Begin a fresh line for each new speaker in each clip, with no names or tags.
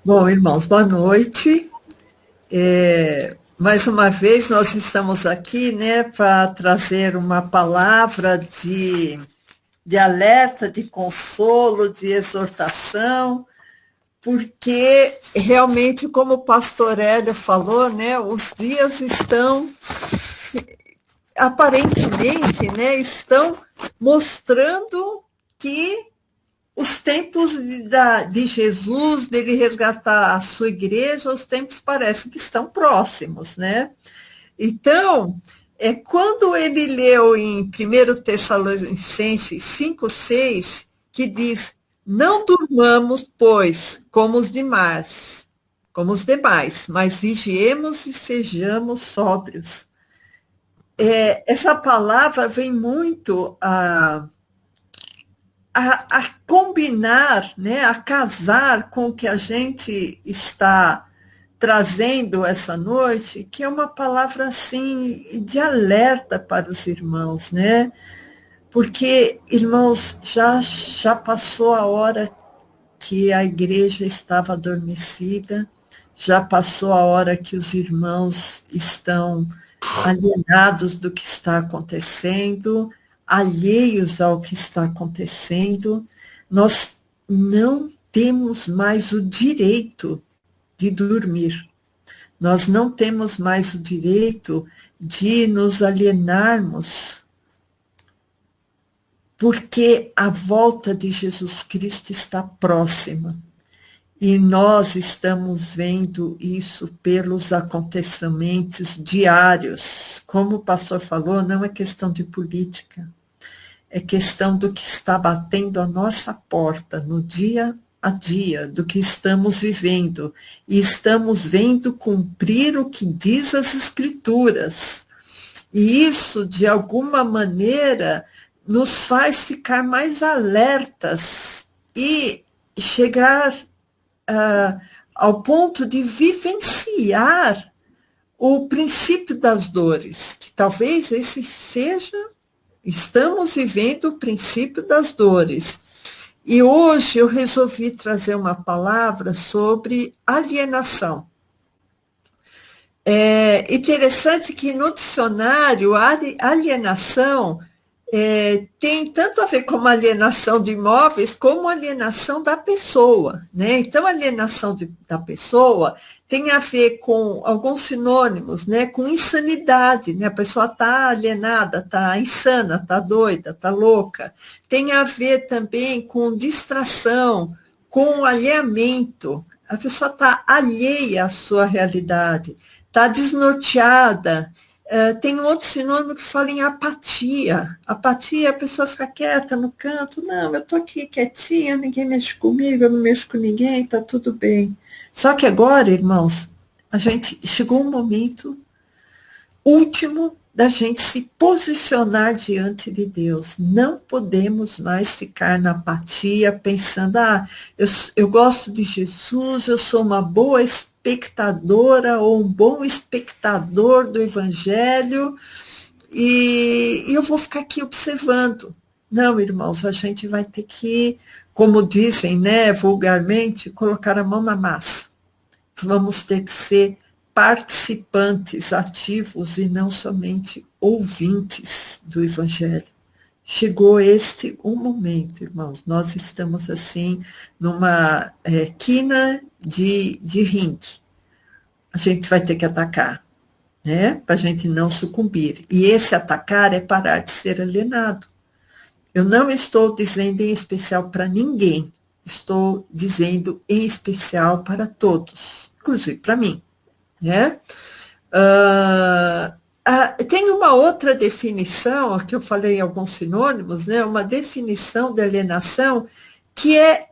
Bom, irmãos, boa noite. Mais uma vez nós estamos aqui, né, para trazer uma palavra de alerta, de consolo, de exortação, porque realmente, como o pastor Hélio falou, né, os dias estão, aparentemente, né, estão mostrando que os tempos de Jesus, dele resgatar a sua igreja, os tempos parecem que estão próximos, né? Então, quando ele leu em 1 Tessalonicenses 5:6, que diz, não durmamos, pois, como os demais, mas vigiemos e sejamos sóbrios. Essa palavra vem muito a combinar, né, a casar com o que a gente está trazendo essa noite, que é uma palavra assim de alerta para os irmãos, né? Porque, irmãos, já passou a hora que a igreja estava adormecida, já passou a hora que os irmãos estão alienados do que está acontecendo, alheios ao que está acontecendo. Nós não temos mais o direito de dormir. Nós não temos mais o direito de nos alienarmos, porque a volta de Jesus Cristo está próxima. E nós estamos vendo isso pelos acontecimentos diários. Como o pastor falou, não é questão de política, é questão do que está batendo a nossa porta no dia a dia, do que estamos vivendo. E estamos vendo cumprir o que diz as Escrituras. E isso, de alguma maneira, nos faz ficar mais alertas e chegar ao ponto de vivenciar o princípio das dores, que talvez esse seja, estamos vivendo o princípio das dores. E hoje eu resolvi trazer uma palavra sobre alienação. É interessante que no dicionário, alienação tem tanto a ver com alienação de imóveis como alienação da pessoa, né? Então, alienação da pessoa tem a ver com alguns sinônimos, né? Com insanidade, né? A pessoa está alienada, está insana, está doida, está louca. Tem a ver também com distração, com alheamento. A pessoa está alheia à sua realidade, está desnorteada. Tem um outro sinônimo que fala em apatia. Apatia, a pessoa fica quieta no canto. Não, eu estou aqui quietinha, ninguém mexe comigo, eu não mexo com ninguém, está tudo bem. Só que agora, irmãos, a gente chegou um momento último da gente se posicionar diante de Deus. Não podemos mais ficar na apatia, pensando, eu gosto de Jesus, eu sou uma boa espectadora ou um bom espectador do Evangelho, e eu vou ficar aqui observando. Não, irmãos, a gente vai ter que, como dizem, né, vulgarmente, colocar a mão na massa. Vamos ter que ser participantes ativos e não somente ouvintes do Evangelho. Chegou um momento, irmãos, nós estamos assim numa quina de ringue. A gente vai ter que atacar, né? Para a gente não sucumbir. E esse atacar é parar de ser alienado. Eu não estou dizendo em especial para ninguém, estou dizendo em especial para todos, inclusive para mim. Né? Tem uma outra definição, que eu falei em alguns sinônimos, né? Uma definição de alienação, que é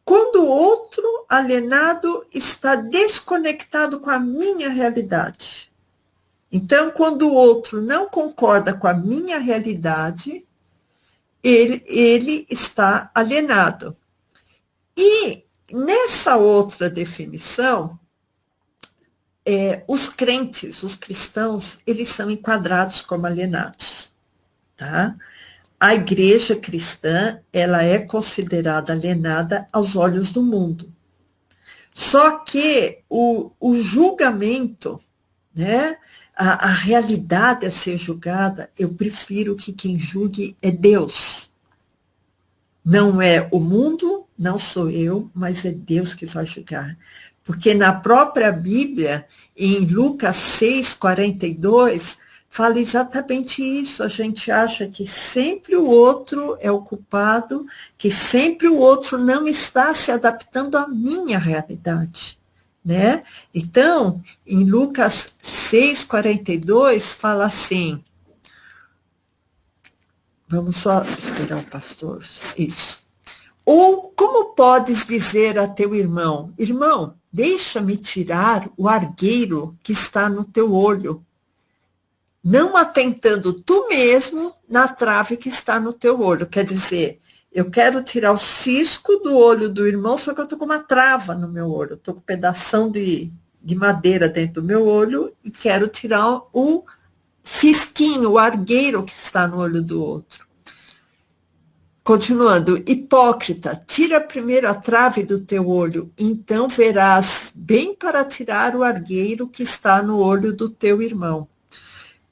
quando o outro alienado está desconectado com a minha realidade. Então, quando o outro não concorda com a minha realidade, ele está alienado. E nessa outra definição, os crentes, os cristãos, eles são enquadrados como alienados, tá? A igreja cristã, ela é considerada alienada aos olhos do mundo. Só que o julgamento, né, a realidade a ser julgada, eu prefiro que quem julgue é Deus. Não é o mundo, não sou eu, mas é Deus que vai julgar. Porque na própria Bíblia, em Lucas 6:42, fala exatamente isso. A gente acha que sempre o outro é o culpado, que sempre o outro não está se adaptando à minha realidade, né? Então, em Lucas 6:42, fala assim, vamos só esperar o pastor, isso. Ou como podes dizer a teu irmão, irmão, deixa-me tirar o argueiro que está no teu olho, não atentando tu mesmo na trave que está no teu olho. Quer dizer, eu quero tirar o cisco do olho do irmão, só que eu estou com uma trava no meu olho, estou com um pedação de madeira dentro do meu olho e quero tirar o cisquinho, o argueiro que está no olho do outro. Continuando, hipócrita, tira primeiro a trave do teu olho, então verás bem para tirar o argueiro que está no olho do teu irmão.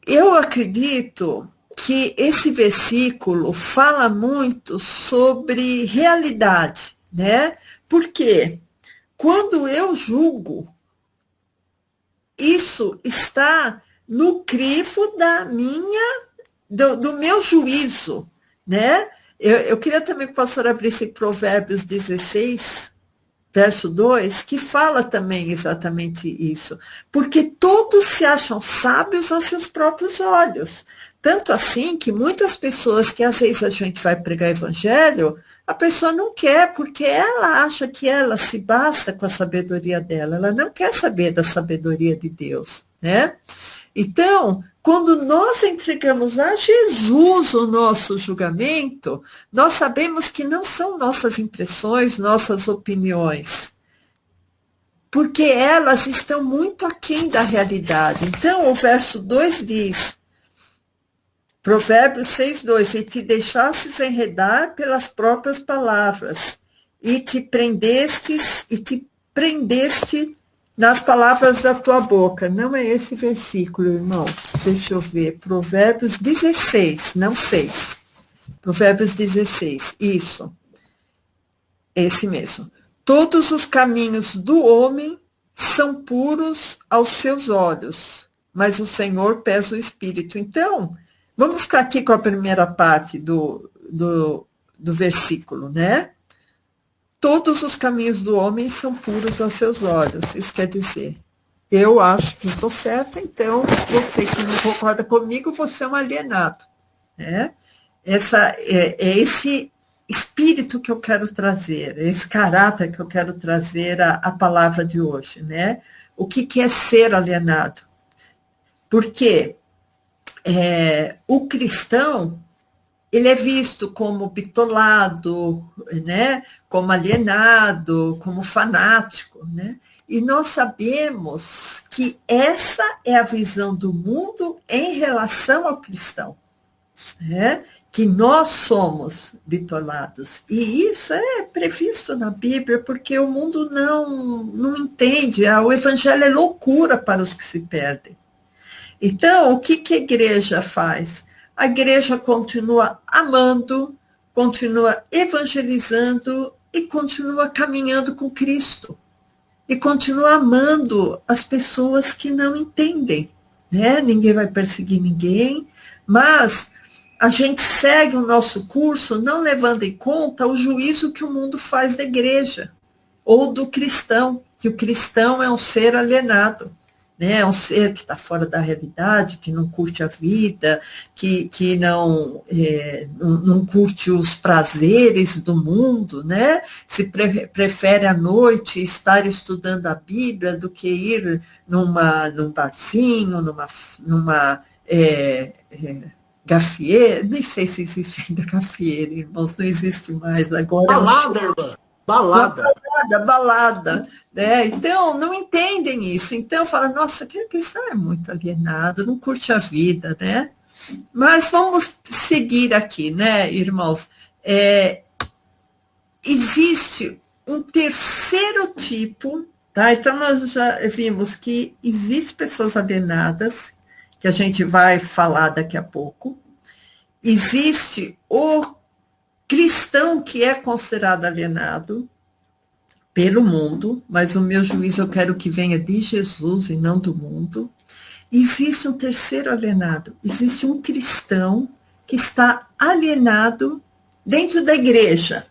Eu acredito que esse versículo fala muito sobre realidade, né? Porque quando eu julgo, isso está no crivo do meu juízo, né? Eu queria também que o pastor abrisse Provérbios 16, verso 2, que fala também exatamente isso. Porque todos se acham sábios aos seus próprios olhos. Tanto assim que muitas pessoas que às vezes a gente vai pregar evangelho, a pessoa não quer, porque ela acha que ela se basta com a sabedoria dela. Ela não quer saber da sabedoria de Deus, né? Então, quando nós entregamos a Jesus o nosso julgamento, nós sabemos que não são nossas impressões, nossas opiniões, porque elas estão muito aquém da realidade. Então, o verso 2 diz, Provérbios 6:2, e te deixastes enredar pelas próprias palavras, e te prendeste nas palavras da tua boca. Não é esse versículo, irmão. Deixa eu ver. Provérbios 16, não 6. Provérbios 16, isso. Esse mesmo. Todos os caminhos do homem são puros aos seus olhos, mas o Senhor pesa o espírito. Então, vamos ficar aqui com a primeira parte do versículo, né? Todos os caminhos do homem são puros aos seus olhos. Isso quer dizer, eu acho que estou certa, então você que não concorda comigo, você é um alienado, né? É esse espírito que eu quero trazer, esse caráter que eu quero trazer à palavra de hoje, né? O que é ser alienado? Porque o cristão, ele é visto como bitolado, né? Como alienado, como fanático, né? E nós sabemos que essa é a visão do mundo em relação ao cristão, né? Que nós somos bitolados. E isso é previsto na Bíblia, porque o mundo não entende. O evangelho é loucura para os que se perdem. Então, o que a igreja faz? A igreja continua amando, continua evangelizando e continua caminhando com Cristo. E continua amando as pessoas que não entendem, né? Ninguém vai perseguir ninguém, mas a gente segue o nosso curso não levando em conta o juízo que o mundo faz da igreja ou do cristão, que o cristão é um ser alienado. Né, é um ser que está fora da realidade, que não curte a vida, que não curte os prazeres do mundo, né? Se prefere à noite estar estudando a Bíblia do que ir num barzinho, numa gafieira, nem sei se existe ainda gafieira, irmãos, não existe mais agora.
Balada, irmã.
Balada, né? Então, não entendem isso. Então, fala, nossa, aquele cristão é muito alienado, não curte a vida, né? Mas vamos seguir aqui, né, irmãos? Existe um terceiro tipo Tá? Então, nós já vimos que existem pessoas alienadas, que a gente vai falar daqui a pouco. Existe o cristão que é considerado alienado pelo mundo, mas o meu juízo eu quero que venha de Jesus e não do mundo. Existe um terceiro alienado, existe um cristão que está alienado dentro da igreja.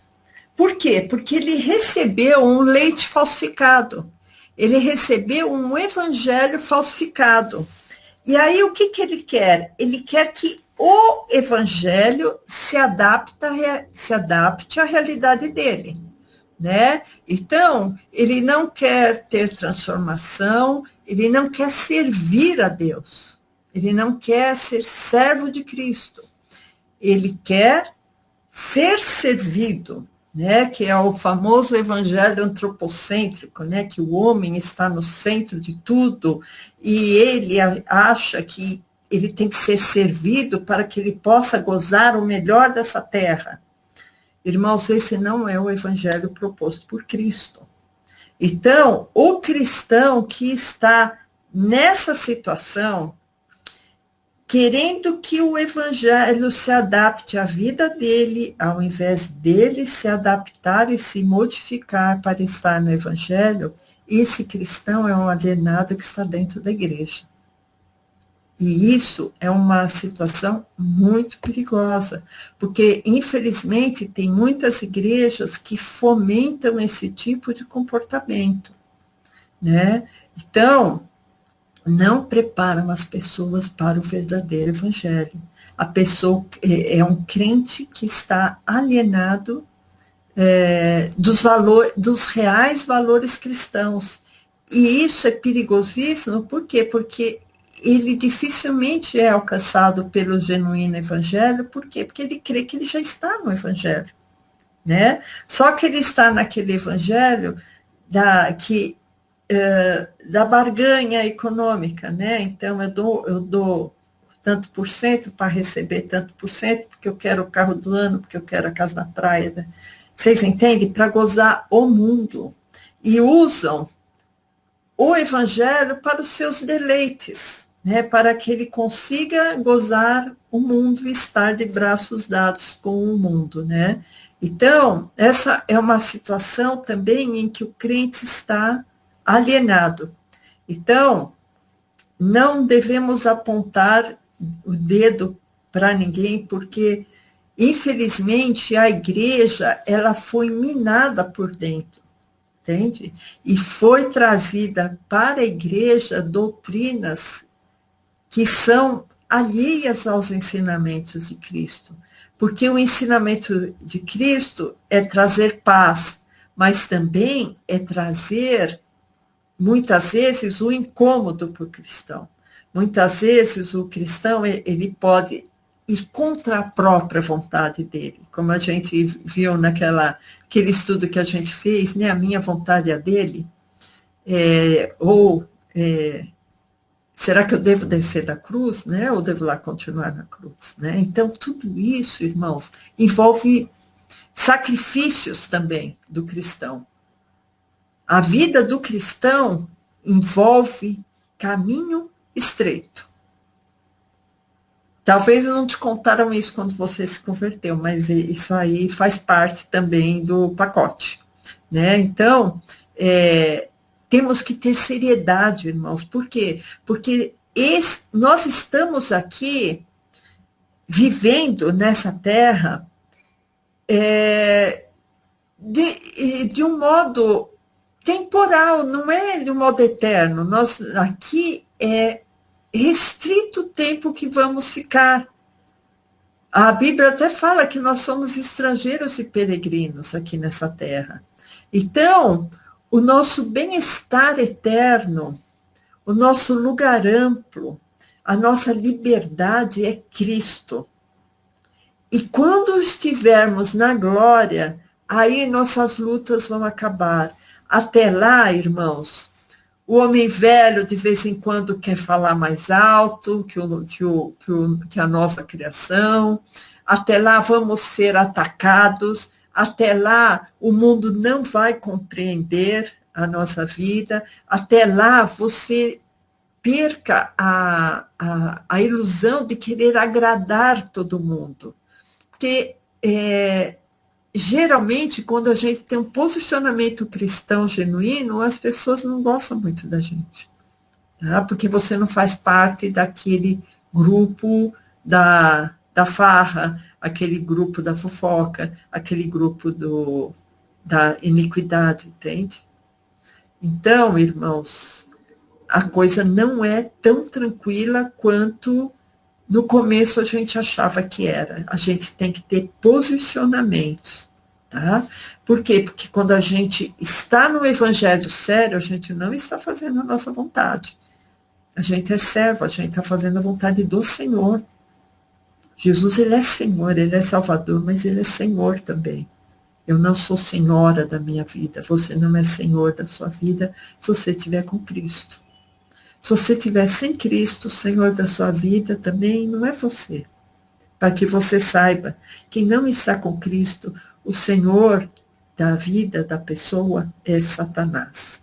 Por quê? Porque ele recebeu um leite falsificado, ele recebeu um evangelho falsificado. E aí o que ele quer? Ele quer que o evangelho se adapte à realidade dele, né? Então, ele não quer ter transformação, ele não quer servir a Deus, ele não quer ser servo de Cristo, ele quer ser servido, né? Que é o famoso evangelho antropocêntrico, né? Que o homem está no centro de tudo e ele acha que ele tem que ser servido para que ele possa gozar o melhor dessa terra. Irmãos, esse não é o evangelho proposto por Cristo. Então, o cristão que está nessa situação, querendo que o evangelho se adapte à vida dele, ao invés dele se adaptar e se modificar para estar no evangelho, esse cristão é um alienado que está dentro da igreja. E isso é uma situação muito perigosa, porque, infelizmente, tem muitas igrejas que fomentam esse tipo de comportamento, né? Então, não preparam as pessoas para o verdadeiro evangelho. A pessoa é um crente que está alienado dos reais valores cristãos. E isso é perigosíssimo, por quê? Porque ele dificilmente é alcançado pelo genuíno evangelho, por quê? Porque ele crê que ele já está no evangelho, né? Só que ele está naquele evangelho da barganha econômica, né? Então, eu dou tanto por cento para receber tanto por cento, porque eu quero o carro do ano, porque eu quero a casa na praia. Né? Vocês entendem? Para gozar o mundo. E usam o evangelho para os seus deleites, né? Para que ele consiga gozar o mundo e estar de braços dados com o mundo, né? Então, essa é uma situação também em que o crente está alienado. Então, não devemos apontar o dedo para ninguém, porque, infelizmente, a igreja ela foi minada por dentro, entende? E foi trazida para a igreja doutrinas que são alheias aos ensinamentos de Cristo, porque o ensinamento de Cristo é trazer paz, mas também é trazer muitas vezes o incômodo para o cristão. Muitas vezes o cristão ele pode ir contra a própria vontade dele, como a gente viu aquele estudo que a gente fez, né? A minha vontade é a dele, será que eu devo descer da cruz, né? Ou devo lá continuar na cruz, né? Então tudo isso, irmãos, envolve sacrifícios também do cristão. A vida do cristão envolve caminho estreito. Talvez não te contaram isso quando você se converteu, mas isso aí faz parte também do pacote, né? Então, temos que ter seriedade, irmãos. Por quê? Porque nós estamos aqui vivendo nessa terra de um modo temporal, não é de um modo eterno. Nós aqui é restrito o tempo que vamos ficar. A Bíblia até fala que nós somos estrangeiros e peregrinos aqui nessa terra. Então, o nosso bem-estar eterno, o nosso lugar amplo, a nossa liberdade é Cristo. E quando estivermos na glória, aí nossas lutas vão acabar. Até lá, irmãos, o homem velho de vez em quando quer falar mais alto que a nova criação. Até lá vamos ser atacados. Até lá o mundo não vai compreender a nossa vida. Até lá, você perca a ilusão de querer agradar todo mundo. Porque, geralmente, quando a gente tem um posicionamento cristão genuíno, as pessoas não gostam muito da gente. Tá? Porque você não faz parte daquele grupo da farra, aquele grupo da fofoca, aquele grupo da iniquidade, entende? Então, irmãos, a coisa não é tão tranquila quanto no começo a gente achava que era. A gente tem que ter posicionamentos, tá? Por quê? Porque quando a gente está no evangelho sério, a gente não está fazendo a nossa vontade. A gente é servo, a gente está fazendo a vontade do Senhor. Jesus, ele é Senhor, ele é Salvador, mas ele é Senhor também. Eu não sou senhora da minha vida, você não é senhor da sua vida se você estiver com Cristo. Se você estiver sem Cristo, Senhor da sua vida, também não é você. Para que você saiba, quem não está com Cristo, o Senhor da vida da pessoa é Satanás.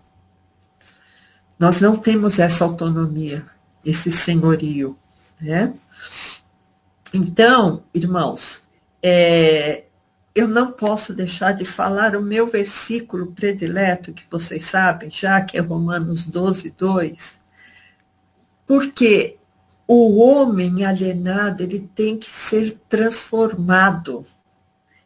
Nós não temos essa autonomia, esse senhorio, né? Então, irmãos, eu não posso deixar de falar o meu versículo predileto, que vocês sabem, já que é Romanos 12, 2, porque o homem alienado, ele tem que ser transformado,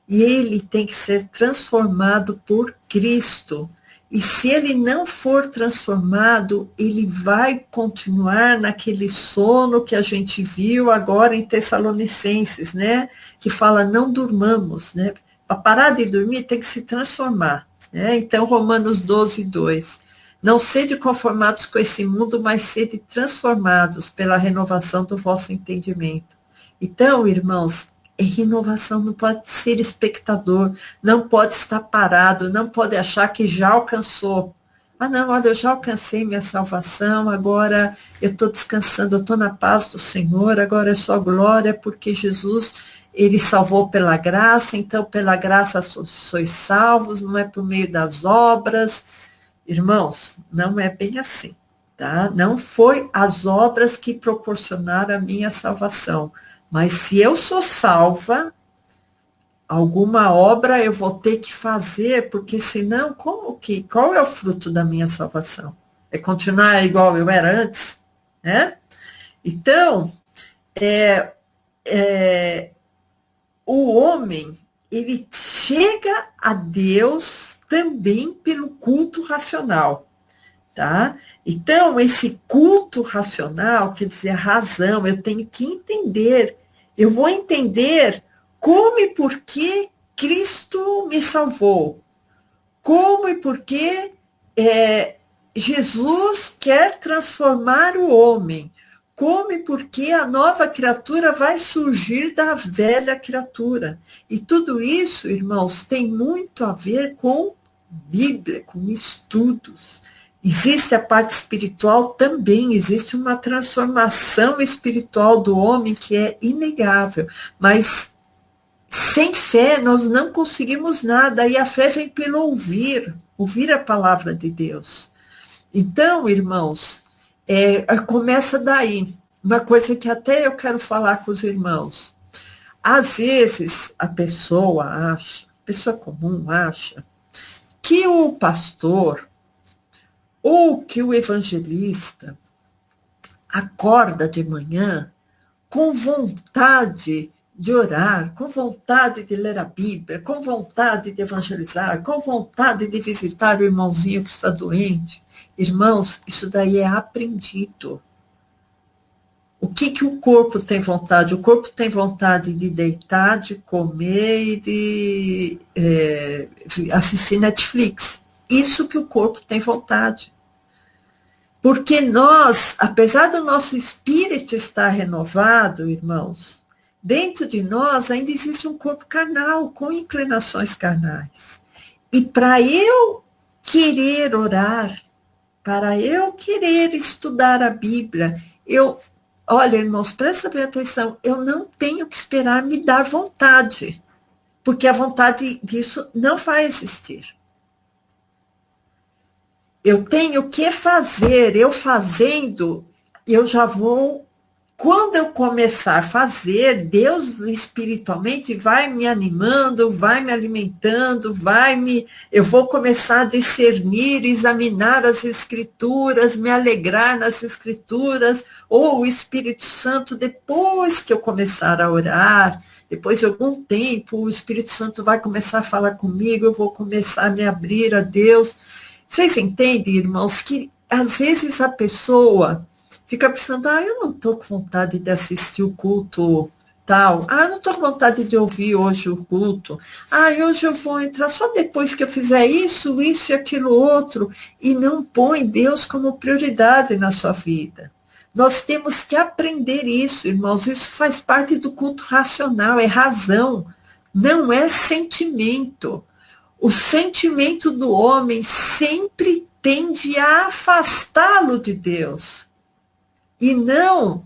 e ele tem que ser transformado por Cristo. E se ele não for transformado, ele vai continuar naquele sono que a gente viu agora em Tessalonicenses, né? Que fala, não durmamos, né? Para parar de dormir, tem que se transformar, né? Então, Romanos 12, 2. Não sede conformados com esse mundo, mas sede transformados pela renovação do vosso entendimento. Então, irmãos, renovação não pode ser espectador, não pode estar parado, não pode achar que já alcançou. Ah, não, olha, eu já alcancei minha salvação, agora eu estou descansando, eu estou na paz do Senhor, agora é só glória, porque Jesus, ele salvou pela graça, então pela graça sois salvos, não é por meio das obras. Irmãos, não é bem assim, tá? Não foi as obras que proporcionaram a minha salvação. Mas se eu sou salva, alguma obra eu vou ter que fazer, porque senão, qual é o fruto da minha salvação? É continuar igual eu era antes, né? Então, o homem, ele chega a Deus também pelo culto racional, tá? Então, esse culto racional, quer dizer, a razão, eu tenho que entender, eu vou entender como e por que Cristo me salvou, como e por que Jesus quer transformar o homem, como e por que a nova criatura vai surgir da velha criatura. E tudo isso, irmãos, tem muito a ver com Bíblia, com estudos. Existe a parte espiritual também, existe uma transformação espiritual do homem que é inegável, mas sem fé nós não conseguimos nada, e a fé vem pelo ouvir a palavra de Deus. Então, irmãos, começa daí, uma coisa que até eu quero falar com os irmãos. Às vezes a pessoa comum acha, que o pastor ou que o evangelista acorda de manhã com vontade de orar, com vontade de ler a Bíblia, com vontade de evangelizar, com vontade de visitar o irmãozinho que está doente. Irmãos, isso daí é aprendido. O que o corpo tem vontade? O corpo tem vontade de deitar, de comer e de assistir Netflix. Isso que o corpo tem vontade. Porque nós, apesar do nosso espírito estar renovado, irmãos, dentro de nós ainda existe um corpo carnal, com inclinações carnais. E para eu querer orar, para eu querer estudar a Bíblia, olha, irmãos, presta bem atenção, eu não tenho que esperar me dar vontade, porque a vontade disso não vai existir. eu tenho que fazer, eu fazendo, eu já vou. Quando eu começar a fazer, Deus espiritualmente vai me animando, vai me alimentando, eu vou começar a discernir, examinar as escrituras, me alegrar nas escrituras, ou o Espírito Santo, depois que eu começar a orar, depois de algum tempo, o Espírito Santo vai começar a falar comigo, eu vou começar a me abrir a Deus. Vocês entendem, irmãos, que às vezes a pessoa fica pensando, eu não estou com vontade de assistir o culto tal, eu não estou com vontade de ouvir hoje o culto, hoje eu vou entrar só depois que eu fizer isso e aquilo outro, e não põe Deus como prioridade na sua vida. Nós temos que aprender isso, irmãos, isso faz parte do culto racional, é razão, não é sentimento. O sentimento do homem sempre tende a afastá-lo de Deus e não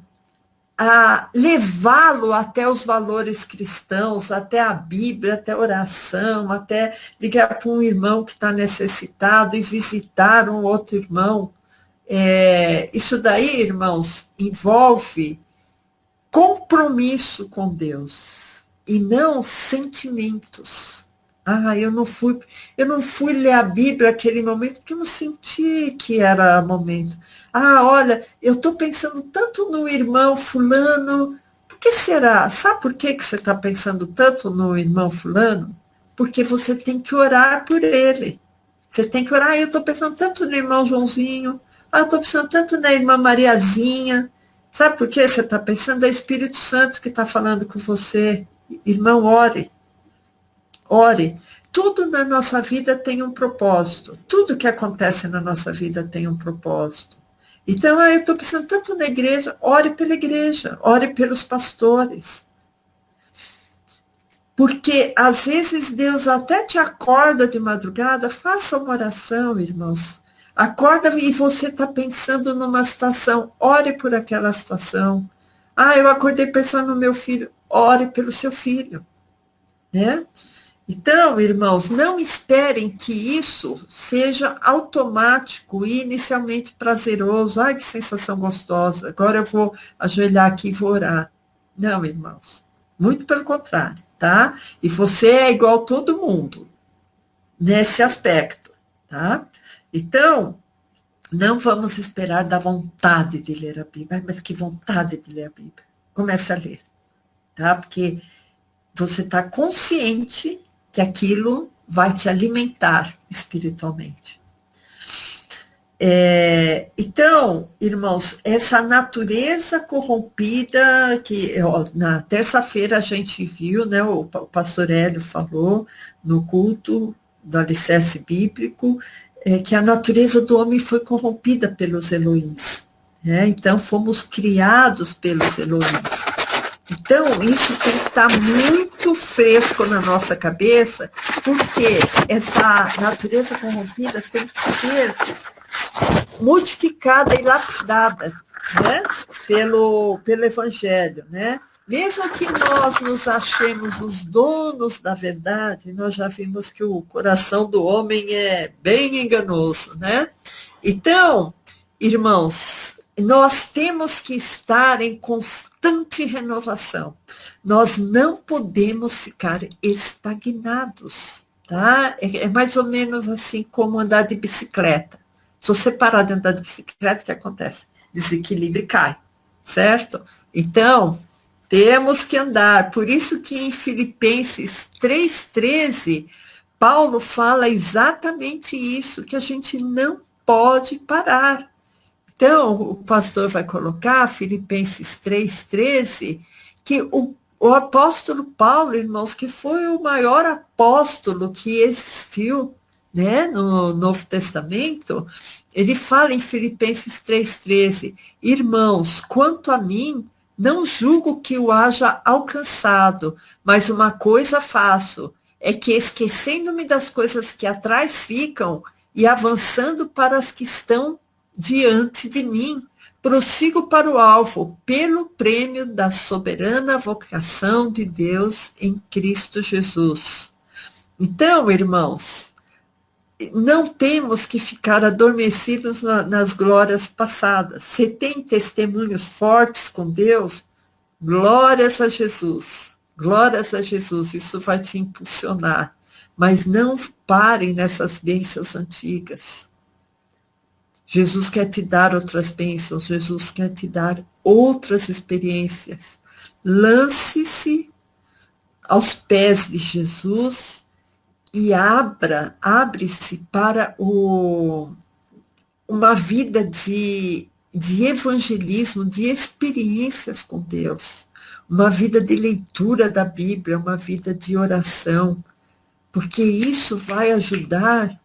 a levá-lo até os valores cristãos, até a Bíblia, até a oração, até ligar para um irmão que está necessitado e visitar um outro irmão. Isso daí, irmãos, envolve compromisso com Deus e não sentimentos. Eu não fui ler a Bíblia naquele momento porque eu não senti que era momento. Olha, eu estou pensando tanto no irmão fulano. Por que será? Sabe por que você está pensando tanto no irmão fulano? Porque você tem que orar por ele. Você tem que orar. Eu estou pensando tanto no irmão Joãozinho. Eu estou pensando tanto na irmã Mariazinha. Sabe por que você está pensando? É o Espírito Santo que está falando com você. Irmão, ore. Ore. Tudo na nossa vida tem um propósito. Tudo que acontece na nossa vida tem um propósito. Então, eu estou pensando tanto na igreja, ore pela igreja, ore pelos pastores. Porque, às vezes, Deus até te acorda de madrugada, faça uma oração, irmãos. Acorda e você está pensando numa situação, ore por aquela situação. Eu acordei pensando no meu filho, ore pelo seu filho. Né? Então, irmãos, não esperem que isso seja automático e inicialmente prazeroso. Que sensação gostosa, agora eu vou ajoelhar aqui e vou orar. Não, irmãos, muito pelo contrário, tá? E você é igual a todo mundo nesse aspecto, tá? Então, não vamos esperar da vontade de ler a Bíblia. Mas que vontade de ler a Bíblia. Comece a ler, tá? Porque você está consciente que aquilo vai te alimentar espiritualmente. Então, irmãos, essa natureza corrompida, que na terça-feira a gente viu, né, o pastor Hélio falou no culto do alicerce bíblico, que a natureza do homem foi corrompida pelos Elohims. Né? Então, fomos criados pelos Elohims. Então, isso tem que estar muito fresco na nossa cabeça, porque essa natureza corrompida tem que ser modificada e lapidada, né? pelo Evangelho. Né? Mesmo que nós nos achemos os donos da verdade, nós já vimos que o coração do homem é bem enganoso. Né? Então, irmãos, nós temos que estar em constante renovação. Nós não podemos ficar estagnados, tá? É mais ou menos assim como andar de bicicleta. Se você parar de andar de bicicleta, o que acontece? Desequilíbrio e cai, certo? Então, temos que andar. Por isso que em Filipenses 3,13, Paulo fala exatamente isso, que a gente não pode parar. Então, o pastor vai colocar, Filipenses 3,13, que o apóstolo Paulo, irmãos, que foi o maior apóstolo que existiu, né, no Novo Testamento, ele fala em Filipenses 3,13, irmãos, quanto a mim, não julgo que o haja alcançado, mas uma coisa faço, é que esquecendo-me das coisas que atrás ficam e avançando para as que estão diante de mim, prossigo para o alvo, pelo prêmio da soberana vocação de Deus em Cristo Jesus. Então, irmãos, não temos que ficar adormecidos nas glórias passadas. Você tem testemunhos fortes com Deus? Glórias a Jesus. Glórias a Jesus. Isso vai te impulsionar. Mas não parem nessas bênçãos antigas. Jesus quer te dar outras bênçãos. Jesus quer te dar outras experiências. Lance-se aos pés de Jesus e abre-se para uma vida de evangelismo, de experiências com Deus, uma vida de leitura da Bíblia, uma vida de oração, porque isso vai ajudar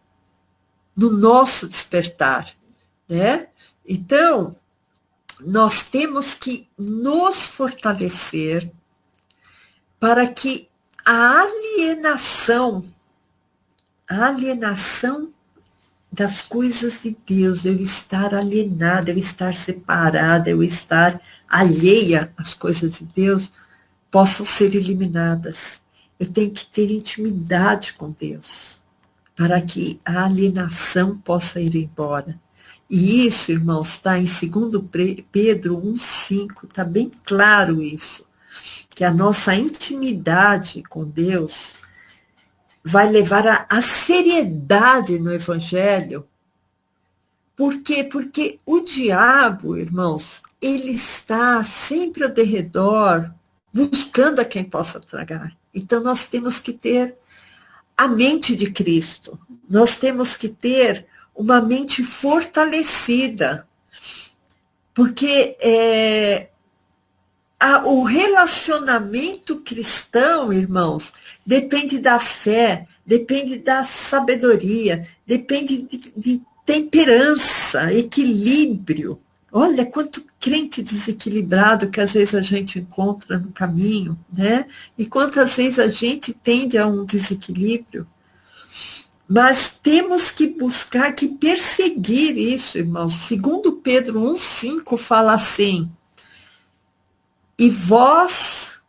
no nosso despertar, né? Então, nós temos que nos fortalecer para que a alienação das coisas de Deus, eu estar alienada, eu estar separada, eu estar alheia às coisas de Deus, possam ser eliminadas. Eu tenho que ter intimidade com Deus, para que a alienação possa ir embora. E isso, irmãos, está em 2 Pedro 1,5, está bem claro isso, que a nossa intimidade com Deus vai levar a seriedade no Evangelho. Por quê? Porque o diabo, irmãos, ele está sempre ao derredor, buscando a quem possa tragar. Então, nós temos que ter a mente de Cristo. Nós temos que ter uma mente fortalecida. Porque o relacionamento cristão, irmãos, depende da fé, depende da sabedoria, depende de temperança, equilíbrio. Olha quanto crente desequilibrado que às vezes a gente encontra no caminho, né? E quantas vezes a gente tende a um desequilíbrio. Mas temos que buscar, que perseguir isso, irmãos. 2 Pedro 1,5 fala assim: e vós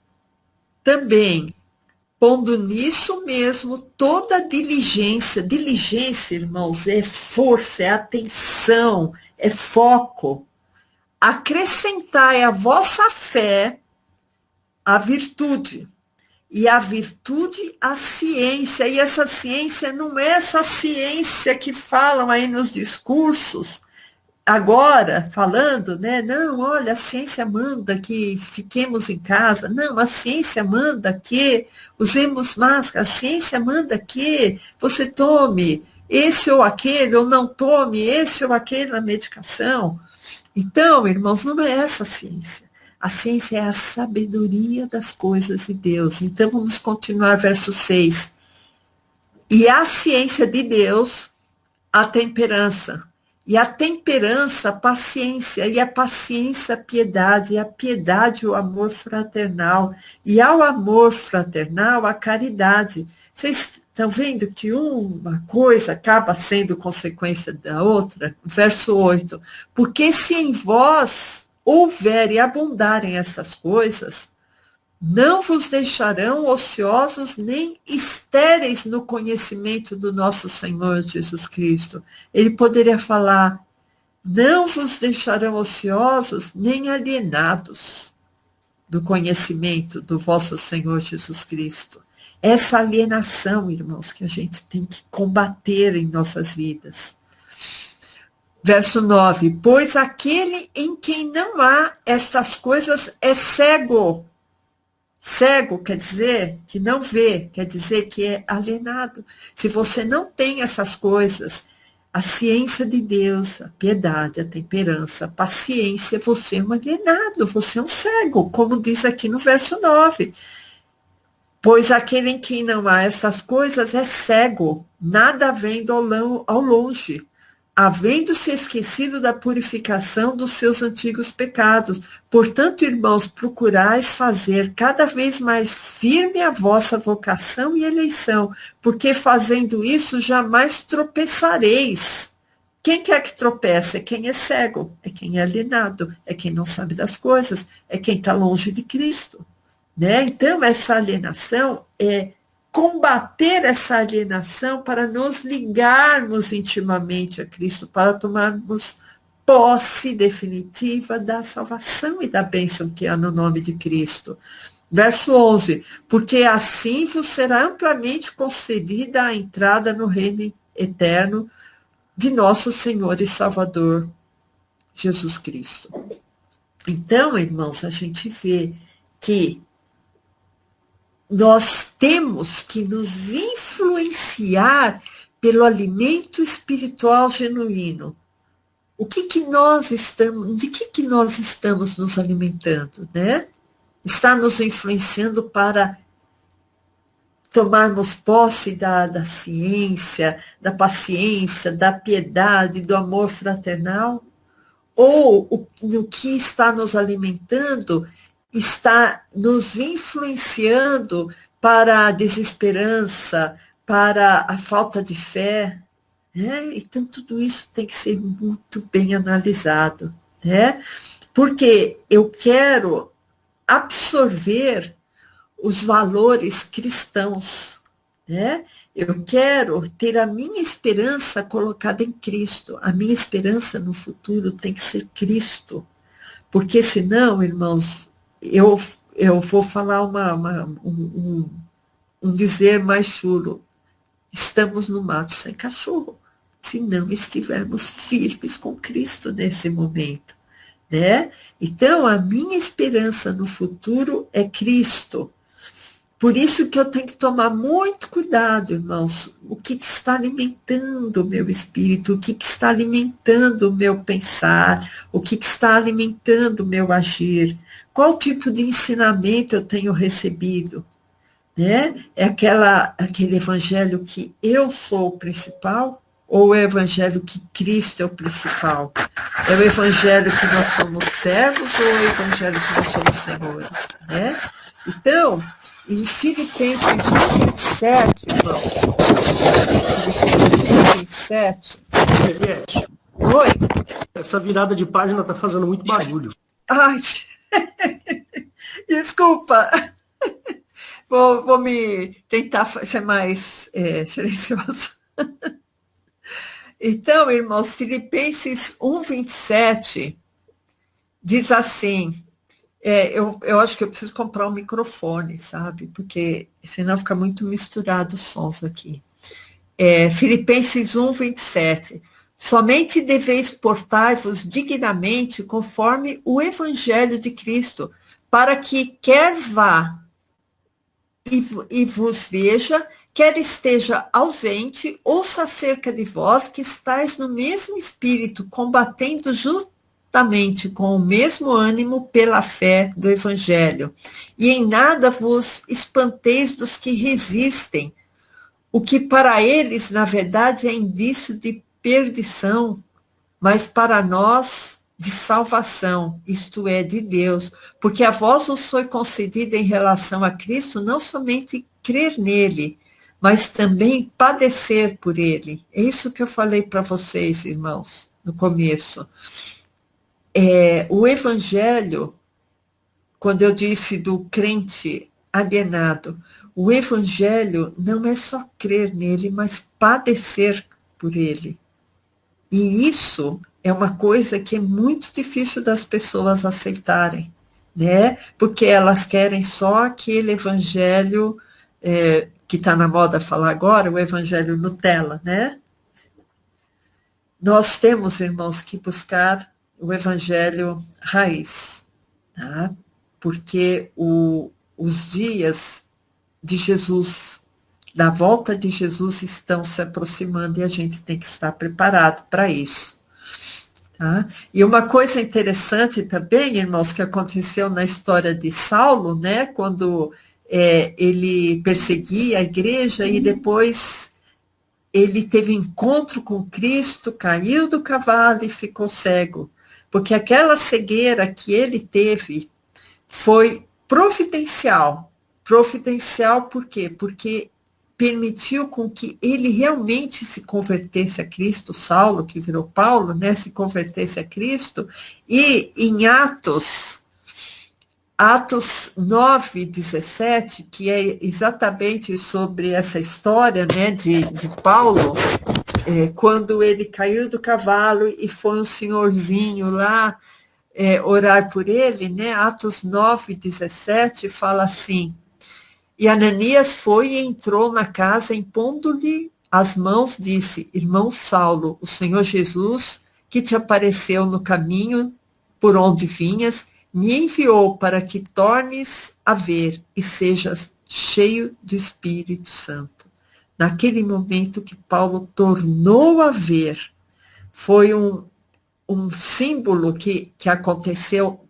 também, pondo nisso mesmo toda diligência. Diligência, irmãos, é força, é atenção, é foco. Acrescentai à vossa fé a virtude, e a virtude a ciência. E essa ciência não é essa ciência que falam aí nos discursos, agora, falando, né? Não, olha, a ciência manda que fiquemos em casa. Não, a ciência manda que usemos máscara. A ciência manda que você tome esse ou aquele, ou não tome esse ou aquele na medicação. Então, irmãos, não é essa a ciência. A ciência é a sabedoria das coisas de Deus. Então, vamos continuar, verso 6. E a ciência de Deus, a temperança. E a temperança, a paciência, e a paciência, a piedade, e a piedade, o amor fraternal, e ao amor fraternal, a caridade. Vocês estão vendo que uma coisa acaba sendo consequência da outra? Verso 8. Porque se em vós houver e abundarem essas coisas, não vos deixarão ociosos nem estéreis no conhecimento do nosso Senhor Jesus Cristo. Ele poderia falar, não vos deixarão ociosos nem alienados do conhecimento do vosso Senhor Jesus Cristo. Essa alienação, irmãos, que a gente tem que combater em nossas vidas. Verso 9, pois aquele em quem não há estas coisas é cego. Cego quer dizer que não vê, quer dizer que é alienado. Se você não tem essas coisas, a ciência de Deus, a piedade, a temperança, a paciência, você é um alienado, você é um cego, como diz aqui no verso 9. Pois aquele em quem não há essas coisas é cego, nada vendo ao longe, havendo-se esquecido da purificação dos seus antigos pecados. Portanto, irmãos, procurais fazer cada vez mais firme a vossa vocação e eleição, porque fazendo isso jamais tropeçareis. Quem quer que tropece? É quem é cego, é quem é alienado, é quem não sabe das coisas, é quem está longe de Cristo. Né? Então, essa alienação é combater essa alienação para nos ligarmos intimamente a Cristo, para tomarmos posse definitiva da salvação e da bênção que há no nome de Cristo. Verso 11, porque assim vos será amplamente concedida a entrada no reino eterno de nosso Senhor e Salvador, Jesus Cristo. Então, irmãos, a gente vê que nós temos que nos influenciar pelo alimento espiritual genuíno. De que nós estamos nos alimentando, né? Está nos influenciando para tomarmos posse da ciência, da paciência, da piedade, do amor fraternal? Ou o que está nos alimentando está nos influenciando para a desesperança, para a falta de fé, né? Então, tudo isso tem que ser muito bem analisado, né? Porque eu quero absorver os valores cristãos, né? Eu quero ter a minha esperança colocada em Cristo. A minha esperança no futuro tem que ser Cristo. Porque senão, irmãos, eu vou falar um dizer mais chulo. Estamos no mato sem cachorro, se não estivermos firmes com Cristo nesse momento, né? Então, a minha esperança no futuro é Cristo. Por isso que eu tenho que tomar muito cuidado, irmãos, o que está alimentando o meu espírito, o que está alimentando o meu pensar, o que está alimentando o meu agir, qual tipo de ensinamento eu tenho recebido, né? É aquele evangelho que eu sou o principal, ou é o evangelho que Cristo é o principal? É o evangelho que nós somos servos, ou é o evangelho que nós somos senhores, né? Então, em Filipenses 1:27, irmão, Filipenses 1:27,
Juliette,
oi?
essa virada de página tá fazendo muito barulho.
Ai, desculpa, vou me tentar ser mais silenciosa. Então, irmãos, Filipenses 1:27 diz assim, eu acho que eu preciso comprar um microfone, sabe? Porque senão fica muito misturado os sons aqui. Filipenses 1:27. Somente deveis portar-vos dignamente conforme o evangelho de Cristo, para que quer vá e vos veja, quer esteja ausente, ouça acerca de vós que estáis no mesmo espírito, combatendo justamente com o mesmo ânimo pela fé do Evangelho. E em nada vos espanteis dos que resistem, o que para eles, na verdade, é indício de perdição, mas para nós de salvação, isto é, de Deus, porque a vós vos foi concedida em relação a Cristo não somente crer nele, mas também padecer por ele. É isso que eu falei para vocês, irmãos, no começo. O Evangelho, quando eu disse do crente alienado, o Evangelho não é só crer nele, mas padecer por ele. E isso é uma coisa que é muito difícil das pessoas aceitarem, né? Porque elas querem só aquele evangelho que está na moda falar agora, o evangelho Nutella, né? Nós temos, irmãos, que buscar o evangelho raiz, tá? Porque os dias de Jesus, da volta de Jesus, estão se aproximando e a gente tem que estar preparado para isso. Tá? E uma coisa interessante também, irmãos, que aconteceu na história de Saulo, né, quando ele perseguia a igreja e depois ele teve encontro com Cristo, caiu do cavalo e ficou cego. Porque aquela cegueira que ele teve foi providencial. Providencial por quê? Porque permitiu com que ele realmente se convertesse a Cristo, Saulo, que virou Paulo, né, se convertesse a Cristo, e em Atos, Atos 9:17, que é exatamente sobre essa história, né, de Paulo, quando ele caiu do cavalo e foi um senhorzinho lá orar por ele, né? Atos 9:17 fala assim: e Ananias foi e entrou na casa, impondo-lhe as mãos, disse: irmão Saulo, o Senhor Jesus, que te apareceu no caminho por onde vinhas, me enviou para que tornes a ver e sejas cheio do Espírito Santo. Naquele momento que Paulo tornou a ver, foi um símbolo que aconteceu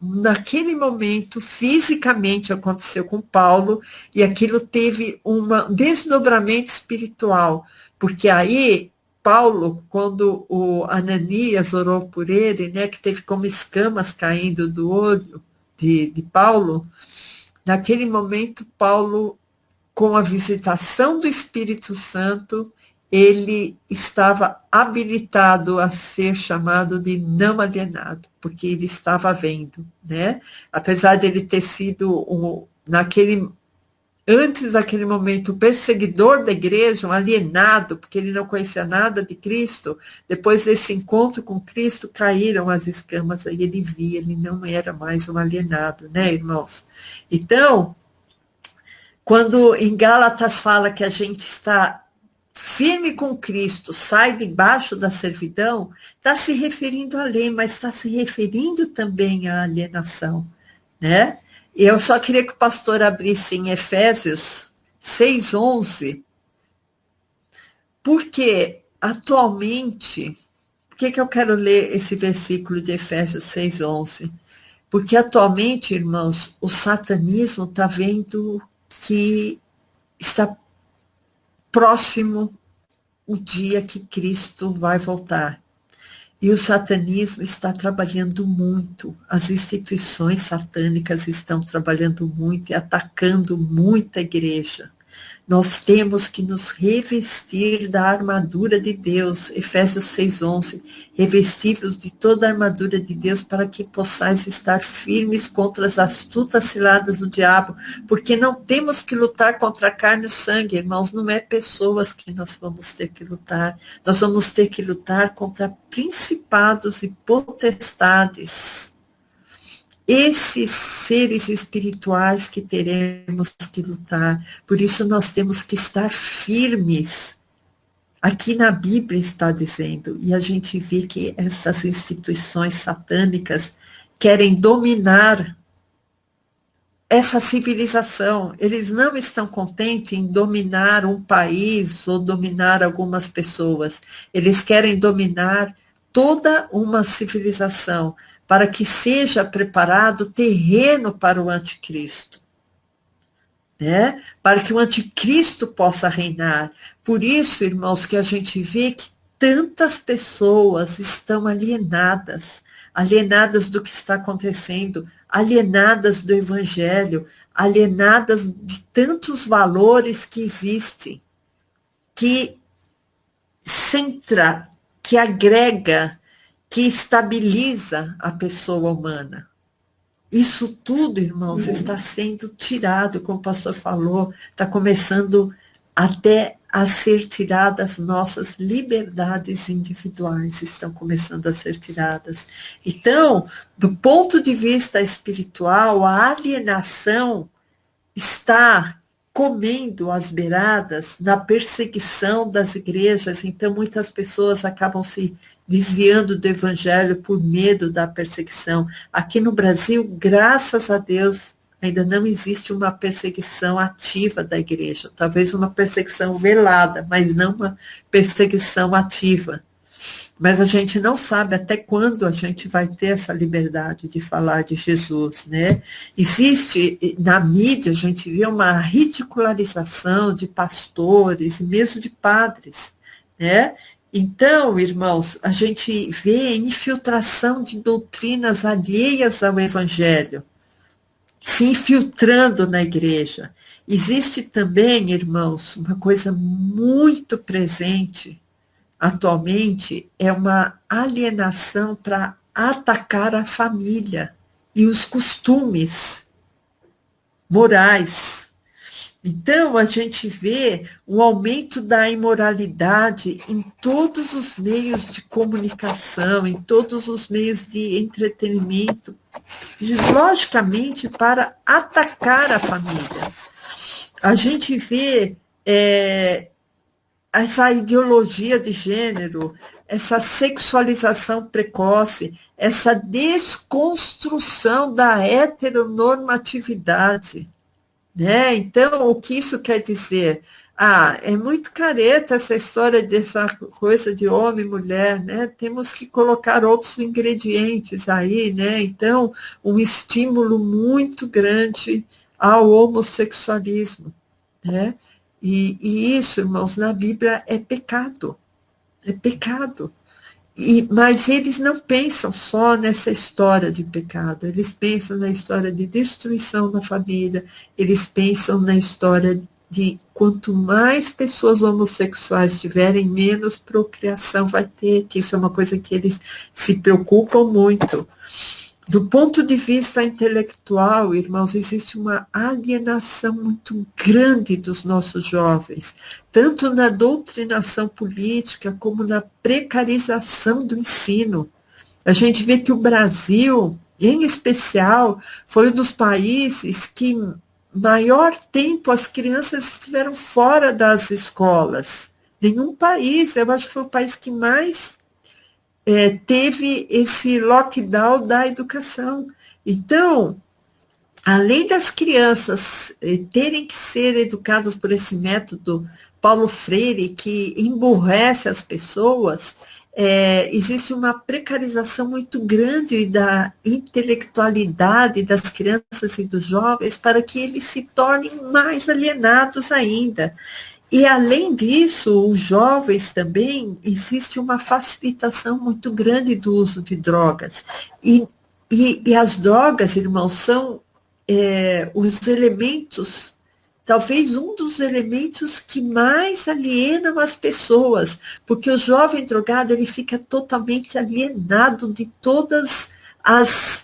naquele momento, fisicamente aconteceu com Paulo, e aquilo teve um desdobramento espiritual, porque aí Paulo, quando o Ananias orou por ele, né, que teve como escamas caindo do olho de Paulo, naquele momento Paulo, com a visitação do Espírito Santo, ele estava habilitado a ser chamado de não alienado, porque ele estava vendo, né? Apesar dele ter sido, antes daquele momento, o perseguidor da igreja, um alienado, porque ele não conhecia nada de Cristo, depois desse encontro com Cristo, caíram as escamas, aí ele via, ele não era mais um alienado, né, irmãos? Então, quando em Gálatas fala que a gente está firme com Cristo, sai debaixo da servidão, está se referindo à lei, mas está se referindo também à alienação, né? E eu só queria que o pastor abrisse em Efésios 6:11, porque atualmente, por que eu quero ler esse versículo de Efésios 6:11? Porque atualmente, irmãos, o satanismo está vendo que está próximo o dia que Cristo vai voltar. E o satanismo está trabalhando muito, as instituições satânicas estão trabalhando muito e atacando muita igreja. Nós temos que nos revestir da armadura de Deus, Efésios 6:11, revestidos de toda a armadura de Deus para que possais estar firmes contra as astutas ciladas do diabo, porque não temos que lutar contra a carne e o sangue, irmãos, não é pessoas que nós vamos ter que lutar, nós vamos ter que lutar contra principados e potestades, esses seres espirituais que teremos que lutar. Por isso nós temos que estar firmes. Aqui na Bíblia está dizendo, e a gente vê que essas instituições satânicas querem dominar essa civilização. Eles não estão contentes em dominar um país ou dominar algumas pessoas. Eles querem dominar toda uma civilização, para que seja preparado terreno para o anticristo, né? Para que o anticristo possa reinar. Por isso, irmãos, que a gente vê que tantas pessoas estão alienadas do que está acontecendo, alienadas do evangelho, alienadas de tantos valores que existem, que centra, que agrega, que estabiliza a pessoa humana. Isso tudo, irmãos, está sendo tirado, como o pastor falou, está começando até a ser tiradas nossas liberdades individuais, estão começando a ser tiradas. Então, do ponto de vista espiritual, a alienação está comendo as beiradas na perseguição das igrejas, então muitas pessoas acabam se desviando do evangelho por medo da perseguição. Aqui no Brasil, graças a Deus, ainda não existe uma perseguição ativa da igreja, talvez uma perseguição velada, mas não uma perseguição ativa. Mas a gente não sabe até quando a gente vai ter essa liberdade de falar de Jesus, né? Existe, na mídia, a gente vê uma ridicularização de pastores e mesmo de padres, né? Então, irmãos, a gente vê infiltração de doutrinas alheias ao evangelho, se infiltrando na igreja. Existe também, irmãos, uma coisa muito presente atualmente, é uma alienação para atacar a família. e os costumes morais. Então, a gente vê um aumento da imoralidade em todos os meios de comunicação, em todos os meios de entretenimento, logicamente para atacar a família. A gente vê essa ideologia de gênero, essa sexualização precoce, essa desconstrução da heteronormatividade. Né? Então, o que isso quer dizer? É muito careta essa história dessa coisa de homem e mulher, né? Temos que colocar outros ingredientes aí, né? Então, um estímulo muito grande ao homossexualismo, né? E isso, irmãos, na Bíblia é pecado. É pecado. Mas eles não pensam só nessa história de pecado, eles pensam na história de destruição da família, eles pensam na história de quanto mais pessoas homossexuais tiverem, menos procriação vai ter, que isso é uma coisa que eles se preocupam muito. Do ponto de vista intelectual, irmãos, existe uma alienação muito grande dos nossos jovens, tanto na doutrinação política como na precarização do ensino. A gente vê que o Brasil, em especial, foi um dos países que maior tempo as crianças estiveram fora das escolas. Nenhum país, eu acho que foi o país que mais teve esse lockdown da educação. Então, além das crianças terem que ser educadas por esse método Paulo Freire, que emburrece as pessoas, existe uma precarização muito grande da intelectualidade das crianças e dos jovens para que eles se tornem mais alienados ainda. E, além disso, os jovens também, existe uma facilitação muito grande do uso de drogas. E as drogas, irmãos, são os elementos, talvez um dos elementos que mais alienam as pessoas, porque o jovem drogado ele fica totalmente alienado de todas as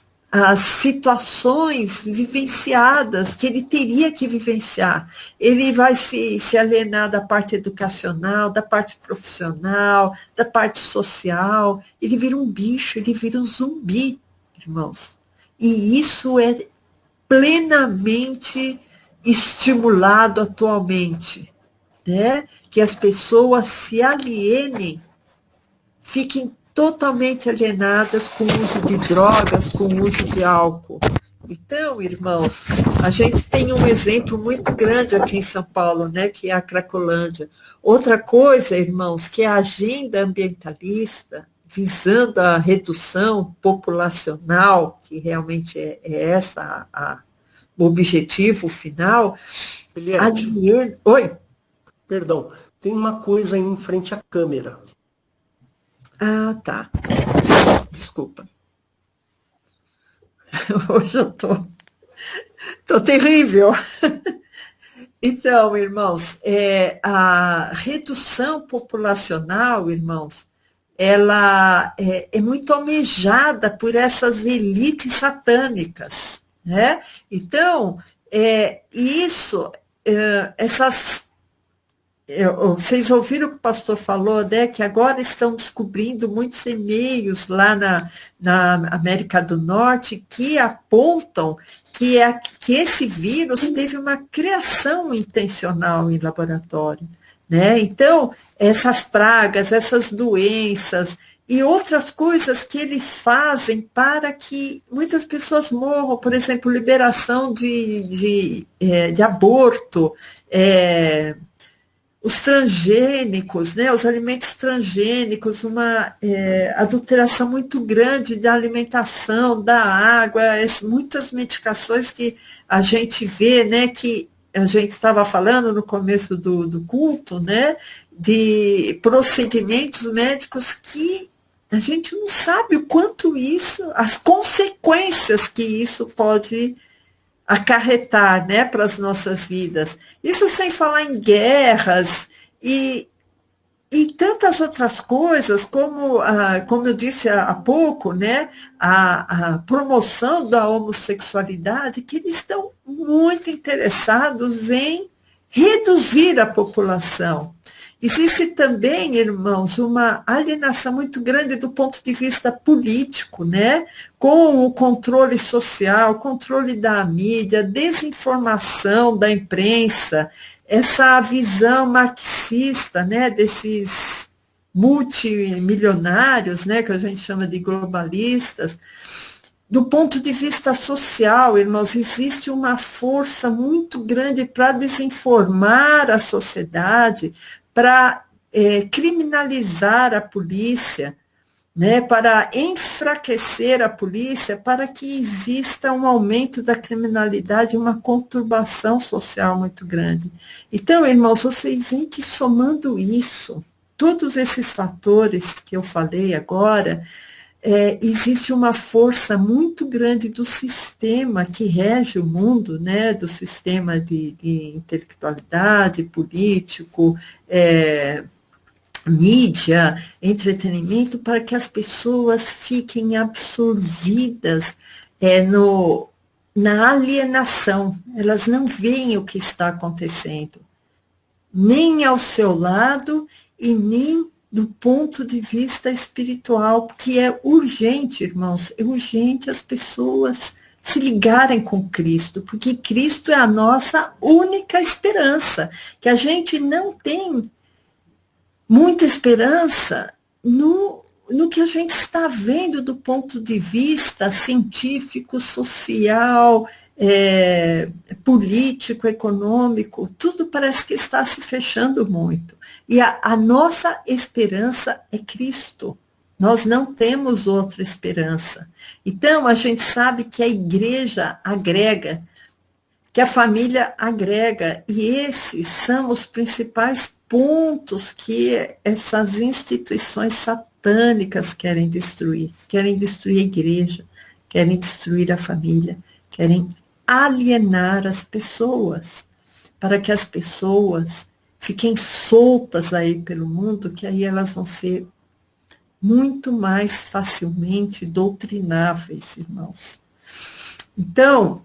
situações vivenciadas que ele teria que vivenciar. Ele vai se alienar da parte educacional, da parte profissional, da parte social. Ele vira um bicho, ele vira um zumbi, irmãos. E isso é plenamente estimulado atualmente, né? Que as pessoas se alienem, fiquem totalmente alienadas com o uso de drogas, com o uso de álcool. Então, irmãos, a gente tem um exemplo muito grande aqui em São Paulo, né, que é a Cracolândia. Outra coisa, irmãos, que a agenda ambientalista, visando a redução populacional, que realmente é essa o objetivo final. Oi?
Perdão, tem uma coisa aí em frente à câmera.
Tá. Desculpa. Hoje eu tô terrível. Então, irmãos, a redução populacional, irmãos, ela é muito almejada por essas elites satânicas, né? Então, vocês ouviram o que o pastor falou, né, que agora estão descobrindo muitos e-mails lá na América do Norte que apontam que esse vírus teve uma criação intencional em laboratório, né? Então, essas pragas, essas doenças e outras coisas que eles fazem para que muitas pessoas morram, por exemplo, liberação de aborto, os transgênicos, né, os alimentos transgênicos, uma adulteração muito grande da alimentação, da água, muitas medicações que a gente vê, né, que a gente estava falando no começo do culto, né, de procedimentos médicos que a gente não sabe o quanto isso, as consequências que isso pode acarretar, né, para as nossas vidas. Isso sem falar em guerras, e e tantas outras coisas, como eu disse há pouco, né, a promoção da homossexualidade, que eles estão muito interessados em reduzir a população. Existe também, irmãos, uma alienação muito grande do ponto de vista político, né? Com o controle social, controle da mídia, desinformação da imprensa, essa visão marxista, né, desses multimilionários, né, que a gente chama de globalistas. Do ponto de vista social, irmãos, existe uma força muito grande para desinformar a sociedade, para criminalizar a polícia, né, para enfraquecer a polícia, para que exista um aumento da criminalidade, uma conturbação social muito grande. Então, irmãos, vocês veem que somando isso, todos esses fatores que eu falei agora, existe uma força muito grande do sistema que rege o mundo, né, do sistema de intelectualidade, político, mídia, entretenimento, para que as pessoas fiquem absorvidas na alienação. Elas não veem o que está acontecendo, nem ao seu lado e nem do ponto de vista espiritual, que é urgente, irmãos, é urgente as pessoas se ligarem com Cristo, porque Cristo é a nossa única esperança, que a gente não tem muita esperança no que a gente está vendo do ponto de vista científico, social, político, econômico, tudo parece que está se fechando muito. E a nossa esperança é Cristo. Nós não temos outra esperança. Então, a gente sabe que a igreja agrega, que a família agrega, e esses são os principais pontos que essas instituições satânicas querem destruir a igreja, querem destruir a família, querem alienar as pessoas, para que as pessoas fiquem soltas aí pelo mundo, que aí elas vão ser muito mais facilmente doutrináveis, irmãos. Então,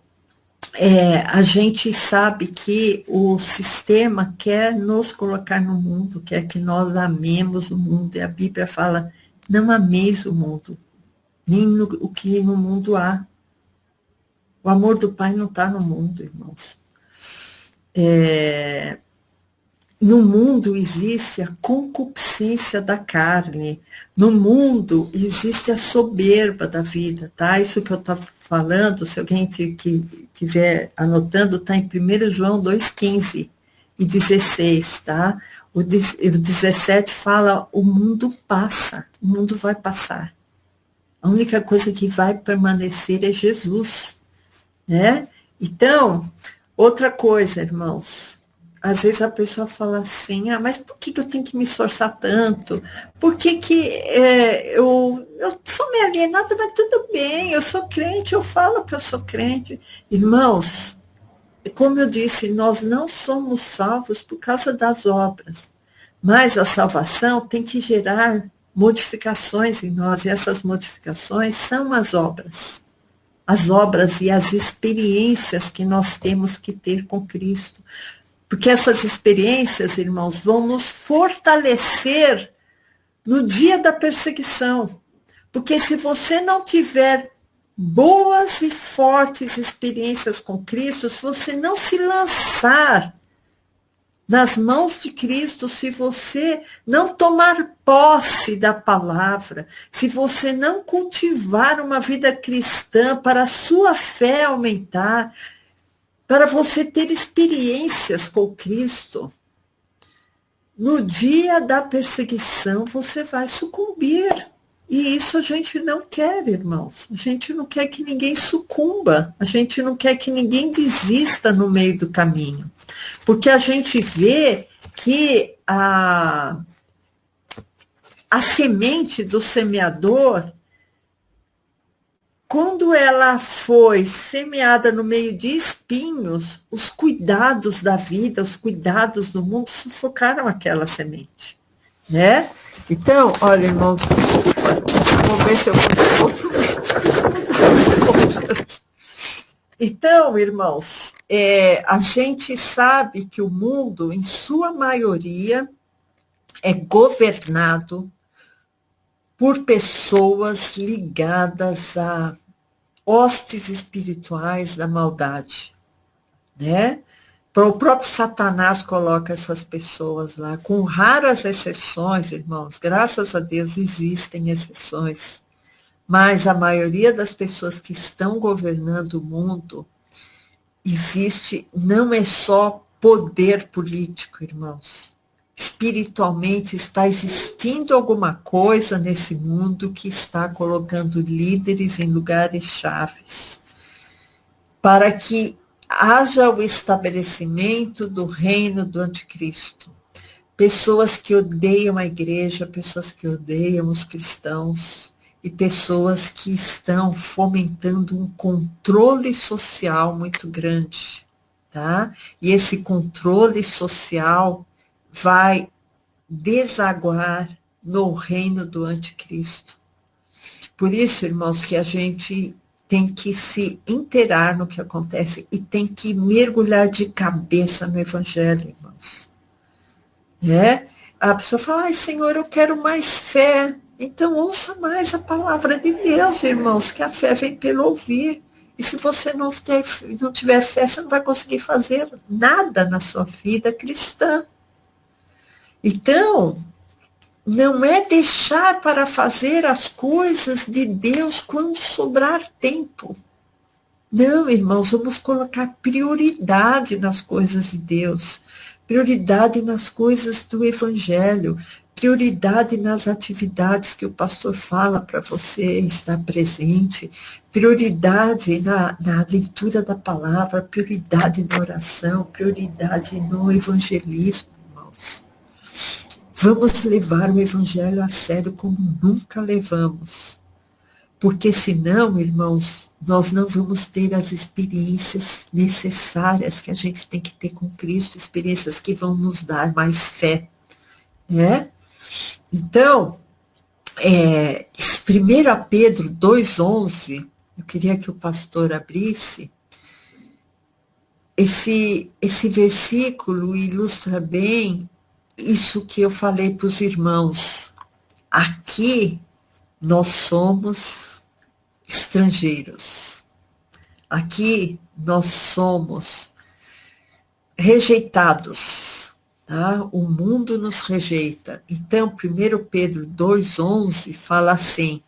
a gente sabe que o sistema quer nos colocar no mundo, quer que nós amemos o mundo, e a Bíblia fala, não ameis o mundo, nem o que no mundo há. O amor do Pai não está no mundo, irmãos. No mundo existe a concupiscência da carne, no mundo existe a soberba da vida, tá? Isso que eu estou falando, se alguém que estiver anotando, está em 1 João 2,15 e 16, tá? O 17 fala, o mundo passa, o mundo vai passar. A única coisa que vai permanecer é Jesus, né? Então, outra coisa, irmãos, às vezes a pessoa fala assim, mas por que eu tenho que me esforçar tanto? Por que eu sou meio alienada, mas tudo bem, eu sou crente, eu falo que eu sou crente. Irmãos, como eu disse, nós não somos salvos por causa das obras, mas a salvação tem que gerar modificações em nós, e essas modificações são as obras e as experiências que nós temos que ter com Cristo. Porque essas experiências, irmãos, vão nos fortalecer no dia da perseguição. Porque se você não tiver boas e fortes experiências com Cristo, se você não se lançar nas mãos de Cristo, se você não tomar posse da palavra, se você não cultivar uma vida cristã para a sua fé aumentar, para você ter experiências com Cristo, no dia da perseguição você vai sucumbir. E isso a gente não quer, irmãos. A gente não quer que ninguém sucumba. A gente não quer que ninguém desista no meio do caminho. Porque a gente vê que a semente do semeador, quando ela foi semeada no meio de espinhos, os cuidados da vida, os cuidados do mundo sufocaram aquela semente. né? Então, olha, irmãos, desculpa, vou ver se eu consigo outro. Então, irmãos, a gente sabe que o mundo, em sua maioria, é governado por pessoas ligadas a hostes espirituais da maldade, né? O próprio Satanás coloca essas pessoas lá, com raras exceções, irmãos. Graças a Deus existem exceções. Mas a maioria das pessoas que estão governando o mundo, existe, não é só poder político, irmãos. Espiritualmente está existindo alguma coisa nesse mundo que está colocando líderes em lugares chaves, para que haja o estabelecimento do reino do anticristo. Pessoas que odeiam a igreja, pessoas que odeiam os cristãos e pessoas que estão fomentando um controle social muito grande, tá? E esse controle social vai desaguar no reino do anticristo. Por isso, irmãos, que a gente tem que se inteirar no que acontece e tem que mergulhar de cabeça no evangelho, irmãos. Né? A pessoa fala, ai, Senhor, eu quero mais fé. Então, ouça mais a palavra de Deus, irmãos, que a fé vem pelo ouvir. E se você não tiver fé, você não vai conseguir fazer nada na sua vida cristã. Então, não é deixar para fazer as coisas de Deus quando sobrar tempo. Não, irmãos, vamos colocar prioridade nas coisas de Deus, prioridade nas coisas do Evangelho, prioridade nas atividades que o pastor fala para você estar presente, prioridade na leitura da palavra, prioridade na oração, prioridade no evangelismo, irmãos. Vamos levar o evangelho a sério como nunca levamos. Porque senão, irmãos, nós não vamos ter as experiências necessárias que a gente tem que ter com Cristo, experiências que vão nos dar mais fé, né? Então, 1 Pedro 2,11, eu queria que o pastor abrisse, esse versículo ilustra bem isso que eu falei para os irmãos. Aqui nós somos estrangeiros. Aqui nós somos rejeitados. Tá? O mundo nos rejeita. Então, 1 Pedro 2,11 fala assim: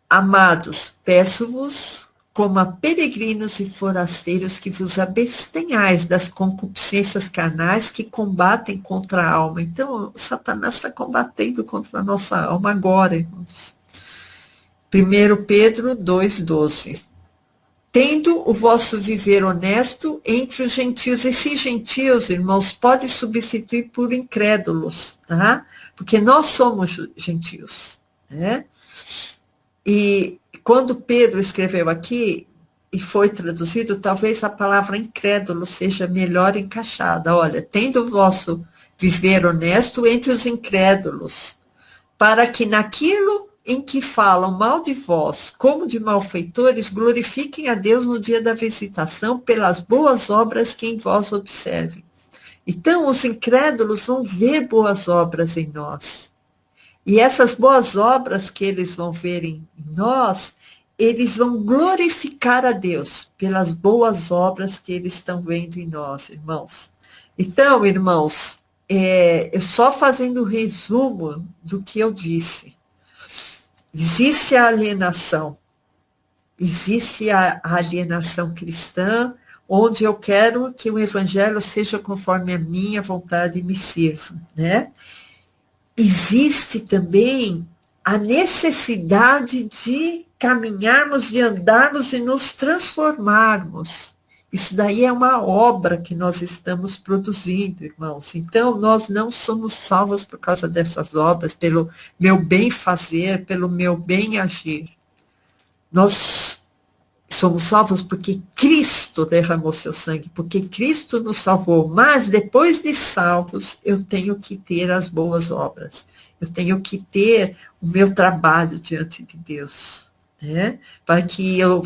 amados, peço-vos, como a peregrinos e forasteiros, que vos abstenhais das concupiscências carnais que combatem contra a alma. Então, o Satanás está combatendo contra a nossa alma agora, irmãos. 1 Pedro 2,12. Tendo o vosso viver honesto entre os gentios. Esses gentios, irmãos, pode substituir por incrédulos, tá? Porque nós somos gentios, né? E quando Pedro escreveu aqui, e foi traduzido, talvez a palavra incrédulo seja melhor encaixada. Olha, tendo o vosso viver honesto entre os incrédulos, para que naquilo em que falam mal de vós, como de malfeitores, glorifiquem a Deus no dia da visitação pelas boas obras que em vós observem. Então, os incrédulos vão ver boas obras em nós. E essas boas obras que eles vão ver em nós, eles vão glorificar a Deus pelas boas obras que eles estão vendo em nós, irmãos. Então, irmãos, eu só fazendo o resumo do que eu disse. Existe a alienação cristã, onde eu quero que o evangelho seja conforme a minha vontade e me sirva, né? Existe também a necessidade de caminharmos, de andarmos e nos transformarmos. Isso daí é uma obra que nós estamos produzindo, irmãos. Então, nós não somos salvos por causa dessas obras, pelo meu bem fazer, pelo meu bem agir. Isso somos salvos porque Cristo derramou seu sangue, porque Cristo nos salvou. Mas depois de salvos, eu tenho que ter as boas obras. Eu tenho que ter o meu trabalho diante de Deus, né?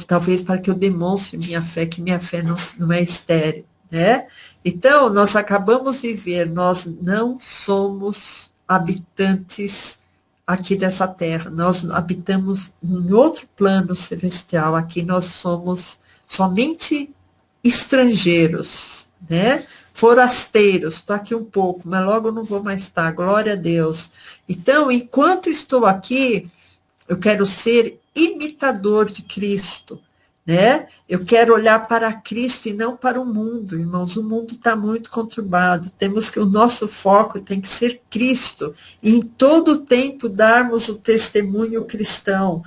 Talvez para que eu demonstre minha fé, que minha fé não é estéril, né? Então, nós acabamos de ver, nós não somos habitantes aqui dessa terra, nós habitamos em outro plano celestial, aqui nós somos somente estrangeiros, né? Forasteiros, estou aqui um pouco, mas logo não vou mais estar, glória a Deus. Então, enquanto estou aqui, eu quero ser imitador de Cristo, né? Eu quero olhar para Cristo e não para o mundo, irmãos. O mundo está muito conturbado. O nosso foco tem que ser Cristo e em todo tempo darmos o testemunho cristão.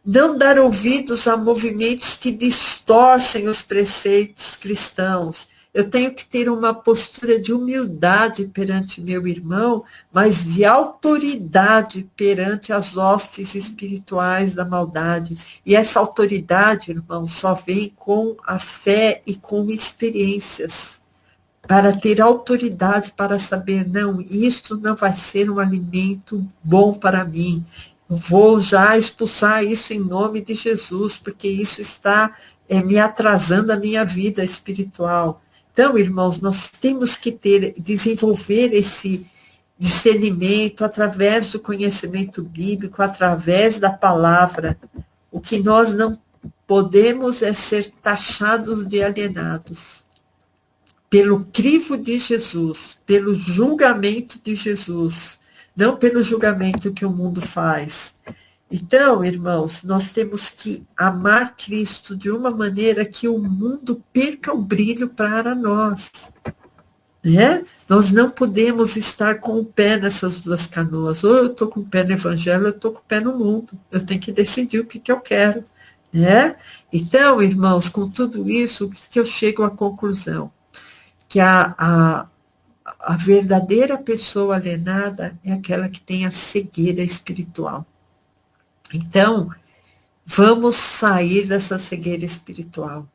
Não dar ouvidos a movimentos que distorcem os preceitos cristãos. Eu tenho que ter uma postura de humildade perante meu irmão, mas de autoridade perante as hostes espirituais da maldade. E essa autoridade, irmão, só vem com a fé e com experiências. Para ter autoridade, para saber, não, isto não vai ser um alimento bom para mim. Eu vou já expulsar isso em nome de Jesus, porque isso está me atrasando a minha vida espiritual. Então, irmãos, nós temos que desenvolver esse discernimento através do conhecimento bíblico, através da palavra. O que nós não podemos é ser taxados de alienados pelo crivo de Jesus, pelo julgamento de Jesus, não pelo julgamento que o mundo faz. Então, irmãos, nós temos que amar Cristo de uma maneira que o mundo perca o brilho para nós, né? Nós não podemos estar com o pé nessas duas canoas. Ou eu estou com o pé no evangelho, ou eu estou com o pé no mundo. Eu tenho que decidir o que eu quero, né? Então, irmãos, com tudo isso, o que eu chego à conclusão? Que a verdadeira pessoa alienada é aquela que tem a cegueira espiritual. Então, vamos sair dessa cegueira espiritual.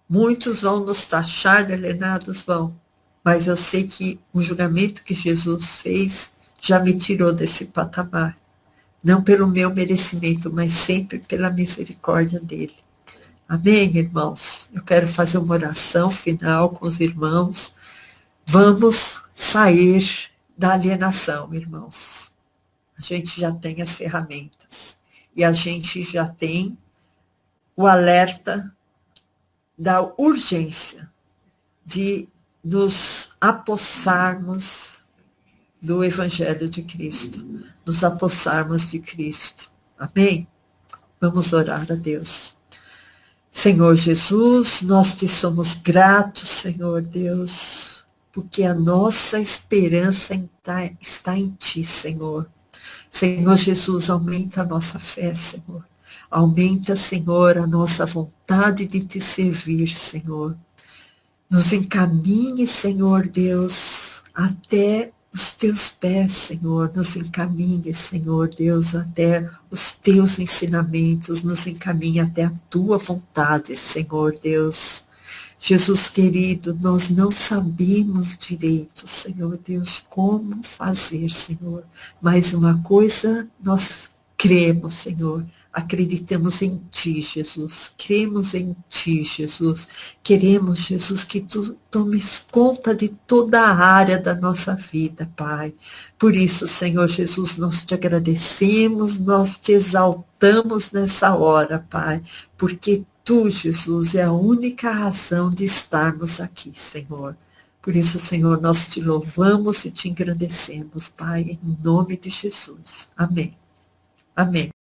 Muitos vão nos taxar de alienados, vão. Mas eu sei que o julgamento que Jesus fez já me tirou desse patamar. Não pelo meu merecimento, mas sempre pela misericórdia dele. Amém, irmãos? Eu quero fazer uma oração final com os irmãos. Vamos sair da alienação, irmãos. A gente já tem as ferramentas. E a gente já tem o alerta da urgência de nos apossarmos do Evangelho de Cristo, nos apossarmos de Cristo. Amém? Vamos orar a Deus. Senhor Jesus, nós te somos gratos, Senhor Deus, porque a nossa esperança está em Ti, Senhor. Senhor Jesus, aumenta a nossa fé, Senhor. Aumenta, Senhor, a nossa vontade de Te servir, Senhor. Nos encaminhe, Senhor Deus, até os Teus pés, Senhor. Nos encaminhe, Senhor Deus, até os Teus ensinamentos. Nos encaminhe até a Tua vontade, Senhor Deus. Jesus querido, nós não sabemos direito, Senhor Deus, como fazer, Senhor. Mas uma coisa nós cremos, Senhor. Acreditamos em Ti, Jesus. Cremos em Ti, Jesus. Queremos, Jesus, que Tu tomes conta de toda a área da nossa vida, Pai. Por isso, Senhor Jesus, nós Te agradecemos, nós Te exaltamos nessa hora, Pai, porque Tu, Jesus, é a única razão de estarmos aqui, Senhor. Por isso, Senhor, nós Te louvamos e Te engrandecemos, Pai, em nome de Jesus. Amém. Amém.